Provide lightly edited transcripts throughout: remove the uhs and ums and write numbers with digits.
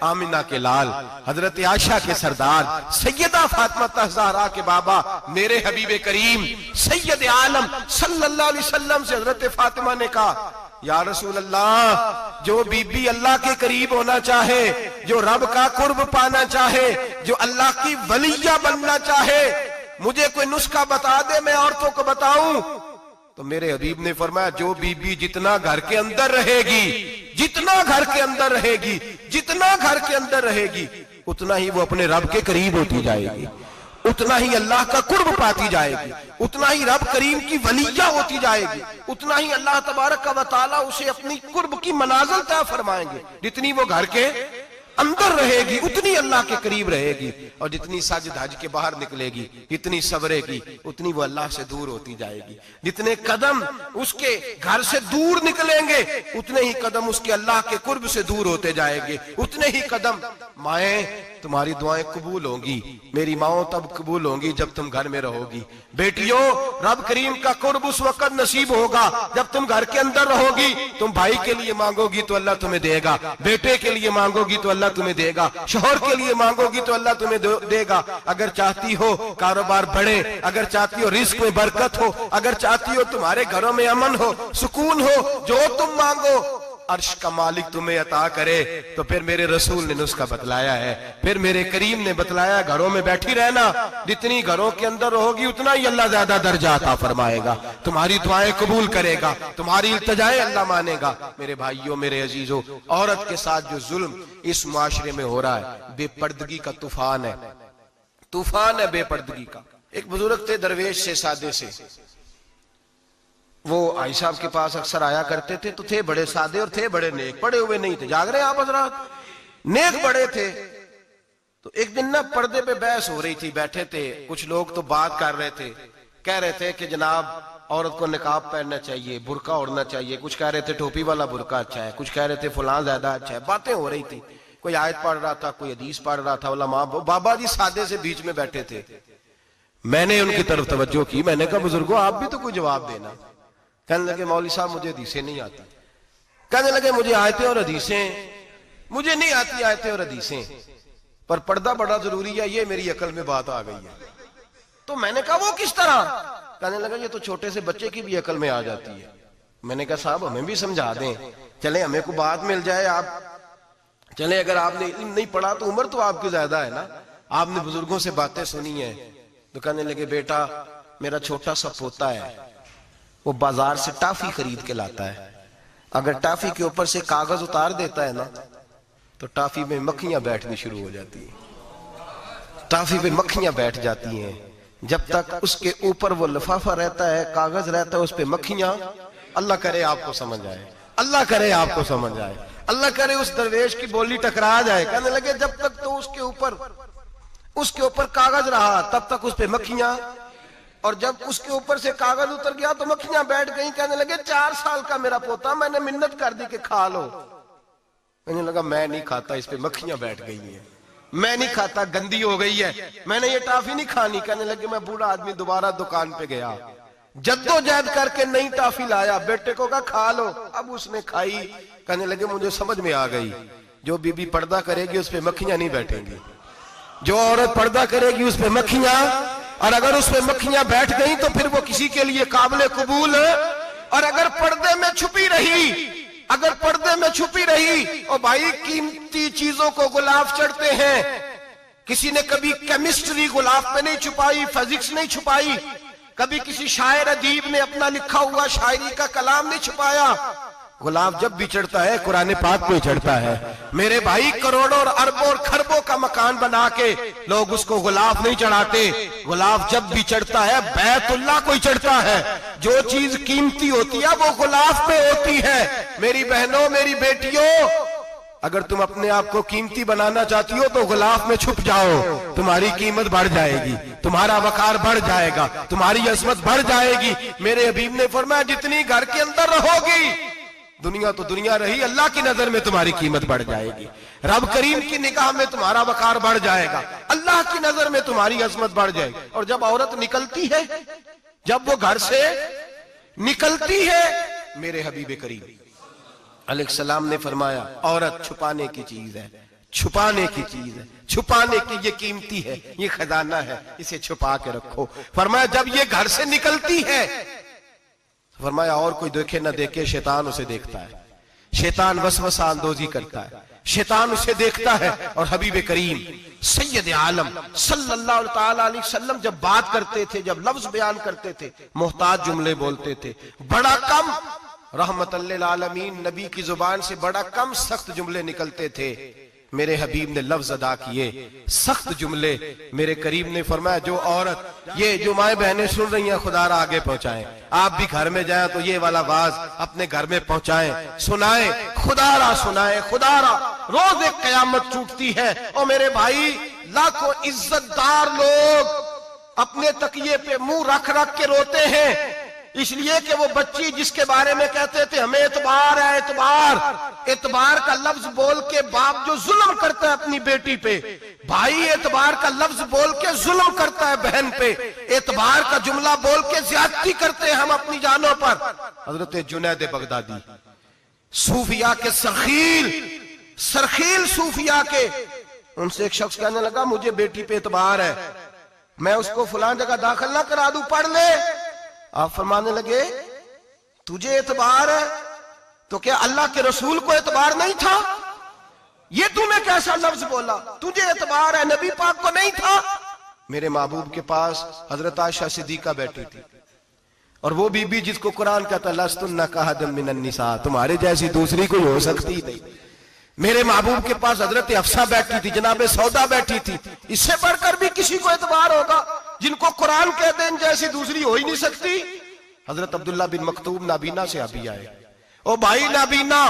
आमिना के लाल, हजरत आयशा के सरदार, सैयदा फातिमा ज़हरा के बाबा, मेरे हबीब करीम सैयद आलम सल्लल्लाहु अलैहि वसल्लम से हजरत फातिमा ने कहा, या रसूल अल्लाह, जो बीबी अल्लाह के करीब होना चाहे, जो रब का कुर्ब पाना चाहे, जो अल्लाह की वलिया बनना चाहे, मुझे कोई नुस्खा बता दे, मैं औरतों को बताऊं। तो मेरे हबीब ने फरमाया, जो बीबी जितना घर के अंदर रहेगी, जितना घर के अंदर रहेगी, जितना घर के अंदर रहेगी, उतना ही वो अपने रब के करीब होती जाएगी, उतना ही अल्लाह का कुर्ब पाती जाएगी, उतना ही रब करीम की वलिया होती जाएगी, उतना ही अल्लाह तबारक व तआला उसे अपनी कुर्ब की मनाजिल तय फरमाएंगे। जितनी वो घर के अंदर रहेगी उतनी अल्लाह के करीब रहेगी, और जितनी सज धज के बाहर निकलेगी, जितनी सवरेगी, उतनी वो अल्लाह से दूर होती जाएगी। जितने कदम उसके घर से दूर निकलेंगे, उतने ही कदम उसके अल्लाह के कुर्ब से दूर होते जाएंगे, उतने ही कदम। माए, तुम्हारी दुआएं कबूल होंगी, मेरी माओ तब कबूल होंगी जब तुम घर में रहोगी। बेटियों, रब करीम का कुर्ब उस वक्त नसीब होगा जब तुम घर के अंदर रहोगी। तुम भाई के लिए मांगोगी तो अल्लाह तुम्हें देगा, बेटे के लिए मांगोगी तो अल्लाह तुम्हें देगा, शोहर के लिए मांगोगी तो अल्लाह तुम्हें देगा। अगर चाहती हो कारोबार बढ़े, अगर चाहती हो रिस्क में बरकत हो, अगर चाहती हो तुम्हारे घरों में अमन हो, सुकून हो, जो तुम मांगो अर्श का मालिक तुम्हें अता करे। तो फिर मेरे रसूल ने नुस्खा बतलाया है, फिर मेरे करीम ने बतलाया, घरों में बैठी रहना, जितनी घरों के अंदर रहोगी उतना ही अल्लाह ज्यादा दर्जा अता फरमाएगा, तुम्हारी दुआएं कबूल करेगा, तुम्हारी इल्तिजाएं अल्लाह मानेगा। मेरे भाइयों, मेरे अजीजों, औरत के साथ जो जुल्म इस मुआशरे में हो रहा है, बेपर्दगी का तूफान है, तूफान है बेपर्दगी का। एक बुजुर्ग थे, दरवेश से, सादे से, वो आई साहब के पास अक्सर आया करते थे। तो थे बड़े सादे और थे बड़े नेक, पढ़े हुए नहीं थे, जाग रहे आप हजरात, नेक बड़े थे। तो एक दिन ना पर्दे पे बहस हो रही थी, बैठे थे कुछ लोग, तो बात कर रहे थे, कह रहे थे कि जनाब औरत को निकाब पहनना चाहिए, बुरका ओढ़ना चाहिए, कुछ कह रहे थे टोपी वाला बुरका अच्छा है, कुछ कह रहे थे फलां ज्यादा अच्छा है। बातें हो रही थी, कोई आयत पढ़ रहा था, कोई हदीस पढ़ रहा था, उलमा बाबा जी सादे से बीच में बैठे थे। मैंने उनकी तरफ तवज्जो की, मैंने कहा बुजुर्गो आप भी तो कोई जवाब देना। कहने लगे मौलवी साहब मुझे हदीसें नहीं आती। कहने लगे मुझे आयतें और हदीसें, मुझे नहीं आती आयतें और हदीसें, पर पर्दा बड़ा जरूरी है, ये मेरी अकल में बात आ गई है। तो मैंने कहा वो किस तरह? कहने लगा ये तो छोटे से बच्चे की भी अकल में आ जाती है। मैंने कहा साहब हमें भी समझा दें, चले हमें को बात मिल जाए, आप चले, अगर आपने इल्म नहीं पढ़ा तो उम्र तो आपकी ज्यादा है ना, आपने बुजुर्गों से बातें सुनी है। तो कहने लगे बेटा मेरा छोटा सा पोता है, वो बाजार से टाफी खरीद के लाता है, अगर टाफी के ऊपर से कागज उतार देता है ना तो टाफी में मक्खियां बैठनी शुरू हो जाती है, टाफी में मक्खियां बैठ जाती हैं। जब तक उसके ऊपर वो लिफाफा रहता है, कागज रहता है, उस पे मक्खियां, अल्लाह करे आपको समझ आए, अल्लाह करे आपको समझ आए, अल्लाह करे उस दरवेश की बोली टकरा जाए। कहने लगे जब तक तो उसके ऊपर कागज रहा तब तक उस पे मक्खियां, और जब उसके ऊपर से कागज उतर गया तो मक्खियां बैठ गई। कहने लगे 4 साल का मेरा पोता, मैंने मिन्नत कर दी कि खा लो। कहने लगा मैं नहीं खाता, इस पे मक्खियां बैठ गई हैं, मैं नहीं खाता, गंदी हो गई है, मैंने ये टाफी नहीं खानी। कहने लगे मैं बूढ़ा आदमी दोबारा दुकान पे गया, जद्दोजहद करके नई टाफी लाया, बेटे को कहा खा लो, अब उसने खाई। कहने लगे मुझे समझ में आ गई, जो बीबी पर्दा करेगी उस पे मक्खियां नहीं बैठेंगी, जो औरत पर्दा करेगी उस पे मक्खियां, और अगर उसमें मक्खियां बैठ गई तो फिर वो किसी के लिए काबिल कबूल है। और अगर पर्दे में छुपी रही, अगर पर्दे में छुपी रही, और भाई कीमती चीजों को गुलाब चढ़ते हैं, किसी ने कभी केमिस्ट्री गुलाब पे नहीं छुपाई, फिजिक्स नहीं छुपाई, कभी किसी शायर अदीब ने अपना लिखा हुआ शायरी का कलाम नहीं छुपाया। गुलाब जब भी चढ़ता है कुरान पाक पे चढ़ता है। मेरे भाई करोड़ों और अरबों और खरबों का मकान बना के लोग उसको गुलाब नहीं चढ़ाते, गुलाब जब भी चढ़ता है बैतुल्लाह को ही चढ़ता है। जो चीज कीमती होती है वो गुलाब पे होती है। मेरी बहनों, मेरी बेटियों, अगर तुम अपने आप को कीमती बनाना चाहती हो तो गुलाब में छुप जाओ, तुम्हारी कीमत बढ़ जाएगी, तुम्हारा वकार बढ़ जाएगा, तुम्हारी अजमत बढ़ जाएगी। मेरे हबीब ने फरमाया जितनी घर के अंदर रहोगी, दुनिया तो दुनिया रही, अल्लाह की नजर में तुम्हारी कीमत बढ़ जाएगी, रब करीम की निगाह में तुम्हारा वकार बढ़ जाएगा, अल्लाह की नजर में तुम्हारी अजमत बढ़ जाएगी। और जब औरत निकलती है, जब वो घर से निकलती है, मेरे हबीब करीम अलैहिस्सलाम ने फरमाया औरत छुपाने की चीज है, छुपाने की चीज है, छुपाने की, ये कीमती है, ये खजाना है, इसे छुपा के रखो। फरमाया जब ये घर से निकलती है, फरमाया और कोई देखे ना देखे, शैतान उसे देखता है, शैतान वसवसा अंदोजी करता है, शैतान उसे देखता है। और हबीब करीम सैयद आलम सल्लल्लाहु ताला अलैहि वसल्लम जब बात करते थे, जब लफ्ज बयान करते थे, मोहताज जुमले बोलते थे, बड़ा कम, रहमतल लिल आलमीन नबी की जुबान से बड़ा कम सख्त जुमले निकलते थे। मेरे हबीब ने लफ्ज अदा किए, सख्त जुमले। मेरे करीम ने फरमाया जो औरत, ये जो माए बहनें सुन रही हैं, खुदारा आगे पहुंचाएं, आप भी घर में जाएं तो ये वाला वाज अपने घर में पहुंचाएं, सुनाएं, खुदारा सुनाएं, खुदारा। रोज एक कयामत टूटती है और मेरे भाई लाखों इज्जतदार लोग अपने तकिए पे मुंह रख रख के रोते हैं, इसलिए कि वो बच्ची जिसके बारे में कहते थे हमें एतबार है, एतबार, एतबार का लफ्ज बोल के बाप जो जुल्म करता है अपनी बेटी पे, भाई एतबार का लफ्ज बोल के जुल्म करता है बहन पे, एतबार का जुमला बोल के ज्यादती करते हैं हम अपनी जानों पर। हजरत जुनैद बगदादी सूफिया के सरखील सूफिया के, उनसे एक शख्स कहने लगा मुझे बेटी पे एतबार है, मैं उसको फलां जगह दाखिल ना करा दूं, पढ़ ले। आप फरमाने लगे तुझे एतबार है तो क्या अल्लाह के रसूल को एतबार नहीं था? ये तूने कैसा लफ्ज बोला, तुझे एतबार है, नबी पाक को नहीं था? मेरे महबूब के पास हजरत आयशा सिद्दीका बैठी थी, और वो बीबी जिसको कुरान कहता लस्तुन्ना कहदम मिनन निसा, तुम्हारे जैसी दूसरी कोई हो सकती नहीं। मेरे महबूब के पास हजरत अफसा बैठी थी, जनाबे सौदा बैठी थी, इससे बढ़कर भी किसी को एतबार होगा जिनको कुरान कहते हैं जैसी दूसरी हो ही नहीं सकती। हजरत अब्दुल्ला बिन मक्तूम नाबीना से अभी आए, ओ भाई नाबीना,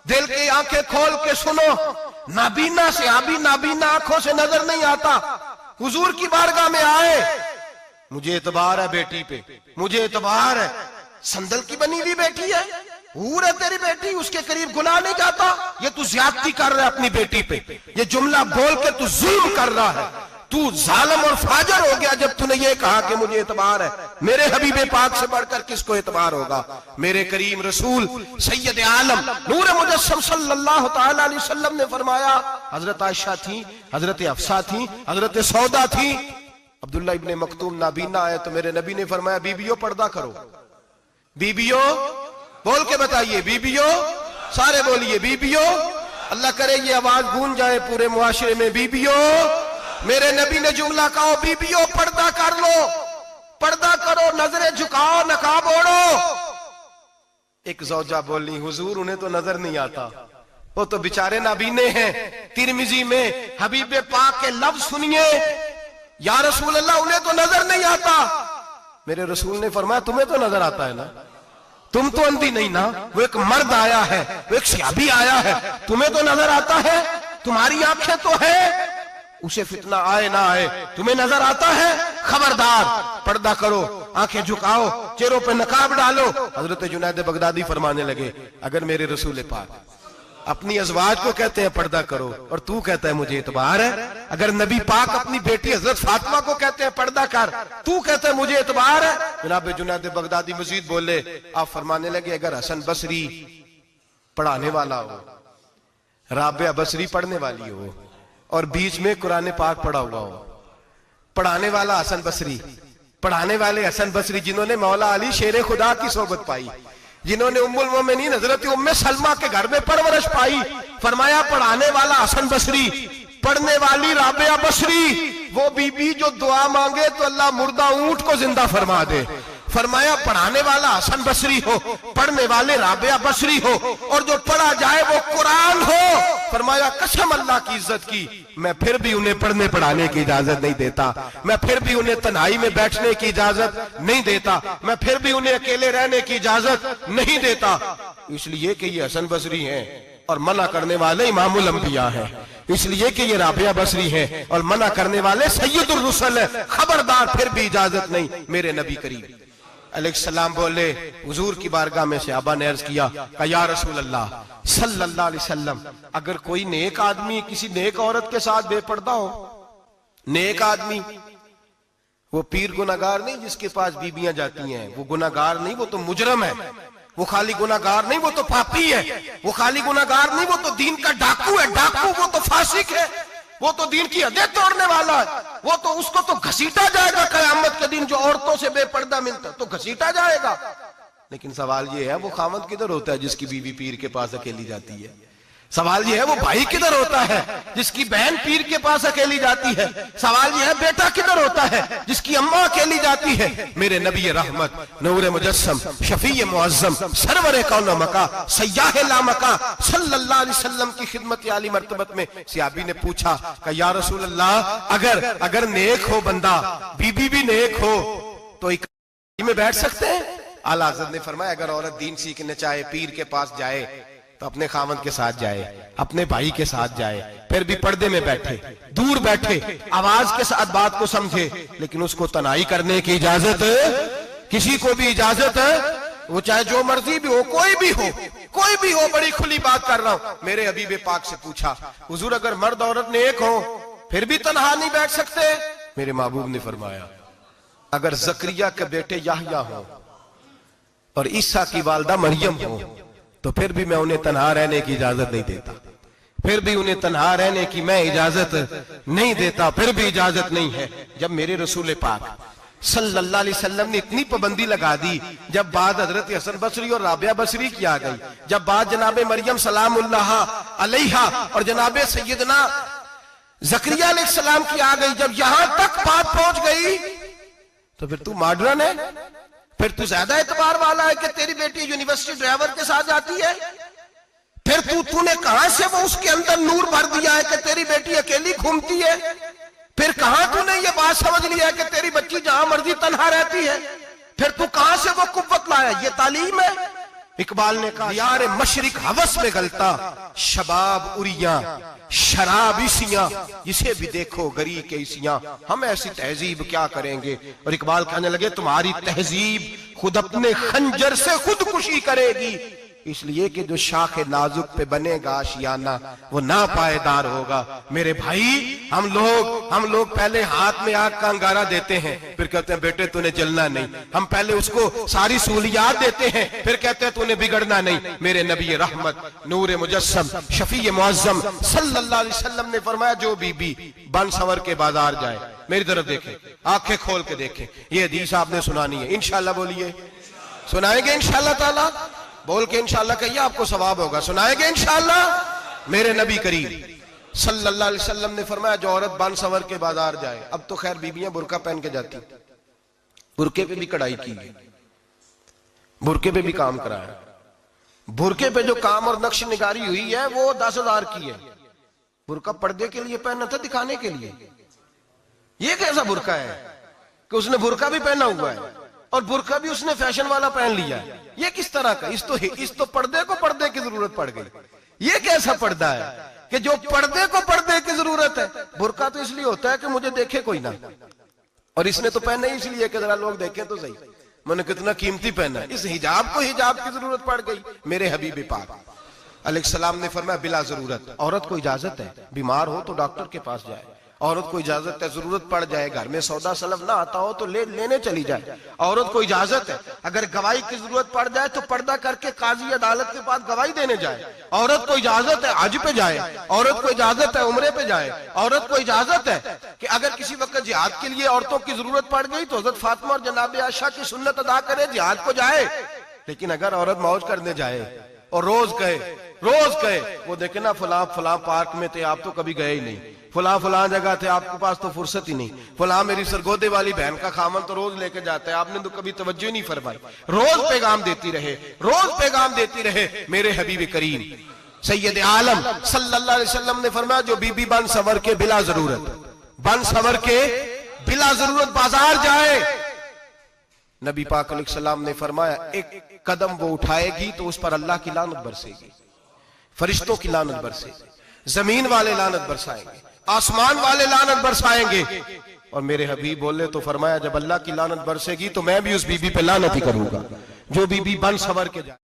दिल की आंखें खोल के सुनो, नाबीना से अभी, नाबीना आंखों से नजर नहीं आता, हुजूर की बारगाह में आए, मुझे एतबार है बेटी पे, मुझे एतबार है, संदल की बनी हुई बेटी है, हूर है तेरी बेटी, उसके करीब गुनाह नहीं जाता, ये तू ज्यादती कर रहा है अपनी बेटी पे, ये जुमला बोल के तू जुल्म कर रहा है, तू जालिम और फाजर हो गया जब तूने ये कहा कि मुझे एतबार है। मेरे हबीबे पाक से बढ़कर किसको एतबार होगा? मेरे करीम रसूल सैयद आलम नूर मुजस्सम सल्लल्लाहु ताला अलैहि वसल्लम ने फरमाया, हजरत आयशा थी, हजरत अफसा थी, हजरत सौदा थी, अब्दुल्ला इब्ने मक्तूम नाबीना आए तो मेरे नबी ने फरमाया बीबियों पर्दा करो, बीबियों बोल के बताइए, बीबियों, सारे बोलिए बीबियों, अल्लाह करे ये आवाज गूंज जाए पूरे मुआशरे में, बीबियों। मेरे नबी ने जुमला कहा बीबियों पर्दा कर लो, पर्दा करो, नजरें झुकाओ, नकाब ओढ़ो। एक ज़ौजा बोली हुजूर उन्हें तो नजर नहीं आता, वो तो बेचारे नाबीने हैं। तिरमिजी में हबीब पाक के लफ्ज सुनिए, या रसूल अल्लाह उन्हें तो नजर नहीं आता। मेरे रसूल ने फरमाया तुम्हें तो नजर आता है ना, तुम तो अंधी नहीं ना, वो एक मर्द आया है, वो एक सहाबी आया है, तुम्हें तो नजर आता है, तुम्हारी आंखें तो है, उसे फितना आए ना आए तुम्हें नजर आता है, खबरदार पर्दा करो, आंखें झुकाओ, चेहरों पे नकाब डालो। हजरत जुनैद बगदादी फरमाने लगे अगर मेरे रसूल पाक अपनी अज़वाज को कहते हैं पर्दा करो और तू कहता है मुझे एतबार है, अगर नबी पाक अपनी बेटी हजरत फातिमा को कहते हैं पर्दा कर, तू कहता है मुझे एतबार है। जनाब जुनैद बगदादी मजीद बोले, आप फरमाने लगे अगर हसन बसरी पढ़ाने वाला हो, राबिया बसरी पढ़ने वाली हो और बीच में कुरान पाक पढ़ा हुआ हो, पढ़ाने वाला हसन बसरी, पढ़ाने वाले हसन बसरी जिन्होंने मौला अली शेर खुदा की सोबत पाई, जिन्होंने उम्मुल मोमिनीन हजरत उम्मे सलमा के घर में परवरिश पाई, फरमाया पढ़ाने वाला हसन बसरी, पढ़ने वाली राबिया बसरी, वो बीबी जो दुआ मांगे तो अल्लाह मुर्दा ऊंट को जिंदा फरमा दे। फरमाया पढ़ाने वाला हसन बसरी हो, पढ़ने वाले राबिया बसरी हो, और जो पढ़ा जाए वो कुरान हो। फरमाया कसम अल्लाह की इज्जत की, मैं फिर भी उन्हें पढ़ने पढ़ाने की इजाजत नहीं देता, मैं फिर भी उन्हें तन्हाई में बैठने की इजाजत नहीं देता, मैं फिर भी उन्हें अकेले रहने की इजाजत नहीं देता, इसलिए कि ये हसन बसरी हैं और मना करने वाले इमामुल अंबिया हैं, इसलिए कि ये राबिया बसरी हैं और मना करने वाले सैयदुर रुसल हैं, खबरदार फिर भी इजाजत नहीं। मेरे नबी करीम अलैहिस्सलाम बोले, हुजूर की बारगाह में सहाबा ने अर्ज किया कि या रसूल अल्लाह सल्लल्लाहु अलैहि वसल्लम, अगर कोई नेक आदमी किसी नेक औरत के साथ बेपर्दा हो, नेक आदमी, वो पीर गुनाहगार नहीं जिसके पास बीबियां जाती हैं, वो गुनाहगार नहीं, वो तो मुजरम है, वो खाली गुनाहगार नहीं, वो तो पापी है। वो खाली गुनाहगार नहीं, वो तो दीन का डाकू है। डाकू वो तो फासिक है, वो तो दीन की हदें तोड़ने वाला है। वो तो उसको तो घसीटा जाएगा कयामत के दिन, जो औरतों से बेपर्दा मिलता तो घसीटा जाएगा। लेकिन सवाल ये है, वो खामद किधर होता है जिसकी बीवी पीर के पास अकेली जाती है? सवाल ये है, वो भाई किधर होता है जिसकी बहन पीर के पास अकेली जाती है? सवाल ये है, बेटा किधर होता है जिसकी अम्मा अकेली जाती है? मेरे नबी रहमत, नूर मुजस्सम, शफी मुअज्जम, सरवर कौन मका, सय्याह लामका सल्लल्लाहु अलैहि वसल्लम की खिदमत आली मर्तबत में सहाबी ने पूछा कि या रसूल अल्लाह, अगर नेक हो बंदा, बीबी भी नेक हो, तो एक में बैठ सकते हैं? आला हज़रत ने फरमाया, अगर औरत दीन सीखने चाहे, पीर के पास जाए तो अपने खामद के साथ जाए, अपने भाई के साथ जाए, फिर भी पर्दे में बैठे, दूर बैठे, आवाज के साथ बात को समझे, लेकिन उसको तनाई करने की इजाजत किसी को भी इजाजत है, वो चाहे जो मर्जी भी हो, कोई भी हो, कोई भी हो। बड़ी खुली बात कर रहा हूं। मेरे हबीब पाक से पूछा, हुजूर अगर मर्द औरत नेक हो फिर भी तनहा नहीं बैठ सकते? मेरे महबूब ने फरमाया, अगर जकरिया के बेटे याहया हो और ईसा की वालदा मरियम हो तो फिर भी मैं उन्हें तन्हा रहने की इजाजत नहीं देता। फिर भी उन्हें तन्हा रहने की मैं इजाजत नहीं देता, फिर भी इजाजत नहीं है। जब मेरे रसूल पाक सल्लल्लाहु अलैहि वसल्लम ने इतनी पाबंदी लगा दी, जब बात हजरत हसन बसरी और राबिया बसरी की आ गई, जब बात जनाबे मरियम सलामुल्लाह अलैहा और जनाबे सैयदना जकरिया अलैहिस्सलाम की आ गई, जब यहां तक बात पहुंच गई, तो फिर तू मॉडर्न है, फिर तू ज्यादा एतबार वाला है कि तेरी बेटी यूनिवर्सिटी ड्राइवर के साथ जाती है? फिर तूने कहां से वो उसके अंदर नूर भर दिया है कि तेरी बेटी अकेली घूमती है? फिर कहां तूने ये बात समझ लिया है कि तेरी बच्ची जहां मर्जी तन्हा रहती है? फिर तू कहां से वो कुव्वत लाया? ये तालीम है? इकबाल ने कहा, यार मशरिक हवस में गलता, शबाब उरिया शराब इसियां, इसे भी देखो गरी के इसियां, हम ऐसी तहजीब क्या करेंगे? और इकबाल कहने लगे, तुम्हारी तहजीब खुद अपने खंजर से खुदकुशी करेगी, इसलिए कि जो शाख नाजुक पे बनेगा आशियाना वो ना पायदार होगा। मेरे भाई, हम लोग पहले हाथ में आग का अंगारा देते हैं, फिर कहते हैं बेटे तूने जलना नहीं। हम पहले उसको सारी सहूलियात देते हैं, फिर कहते हैं तूने बिगड़ना नहीं। मेरे नबी रहमत, नूर मुजस्सम, शफी मुअज्जम सल्लल्लाहु अलैहि वसल्लम ने फरमाया, जो बीबी बन सवर के बाजार जाए, मेरी तरफ देखे, आंखें खोल के देखे, ये हदीस आपने सुनानी है। इंशाल्लाह बोलिए, सुनाएंगे इंशाल्लाह ताला, बोल के इंशाल्लाह कहिए, आपको सवाब होगा। सुनाएंगे इंशाल्लाह। मेरे नबी करीम सल्लल्लाहु अलैहि वसल्लम ने फरमाया, जो औरत बन सवर के बाजार जाए, अब तो खैर बीबियां बुरका पहन के जाती, बुरके पे भी कढ़ाई की है, बुरके पे भी काम कराया, बुरके पे जो काम और नक्श निगारी हुई है वो 10,000 की है। बुरका पर्दे के लिए पहना था, दिखाने के लिए। ये कैसा बुरका है कि उसने बुरका भी पहना हुआ है और बुरका भी उसने फैशन वाला पहन लिया है? ये किस तरह का? इस तो पर्दे को पर्दे की जरूरत पड़ गई। ये कैसा पर्दा है कि जो पर्दे को पर्दे की जरूरत है? बुरका तो इसलिए होता है कि मुझे देखे कोई ना, और इसने तो पहना ही इसलिए कि जरा लोग देखें तो सही, मैंने कितना कीमती पहना है। इस हिजाब को हिजाब की जरूरत पड़ गई। मेरे हबीब पाक अलैहिस्सलाम ने फरमाया, बिला जरूरत औरत को इजाजत है, बीमार हो तो डॉक्टर के पास जाए, औरत को इजाजत है, जरूरत पड़ जाए, घर में सौदा सलफ ना आता हो तो लेने चली जाए, औरत को इजाजत है। अगर गवाही की जरूरत पड़ जाए तो पर्दा करके काजी अदालत के पास गवाही देने जाए, औरत को इजाजत है हज पे जाए, औरत को इजाजत है उम्रे पे जाए, औरत को इजाजत है कि अगर किसी वक्त जिहाद के लिए औरतों की जरूरत पड़ गई तो हजरत फातिमा और जनाब आयशा की सुन्नत अदा करे, जिहाद को जाए। लेकिन अगर औरत मौज करने जाए और रोज कहे वो देखे ना फलां पार्क में थे, आप तो कभी गए ही नहीं, फलां जगह थे, आपके पास तो फुर्सत ही नहीं, फलां मेरी सरगोदे वाली बहन का खामन तो रोज लेके जाता है, आपने तो कभी तवज्जो नहीं फरमाई। रोज पैगाम देती रहे। मेरे हबीब करीम सैयद आलम सल्लल्लाहु अलैहि वसल्लम ने फरमाया, जो बीबी बन सवर के बिला जरूरत बाजार जाए, नबी पाक अलैहिस्सलाम ने फरमाया, एक कदम वो उठाएगी तो उस पर अल्लाह की लानत बरसेगी, फरिश्तों की लानत बरसेगी, जमीन वाले लानत बरसाएंगे, आसमान वाले लानत बरसाएंगे। और मेरे हबीब बोले तो फरमाया, जब अल्लाह की लानत बरसेगी तो मैं भी उस बीबी पे लानत ही करूंगा जो बीबी बन सवर के जाए।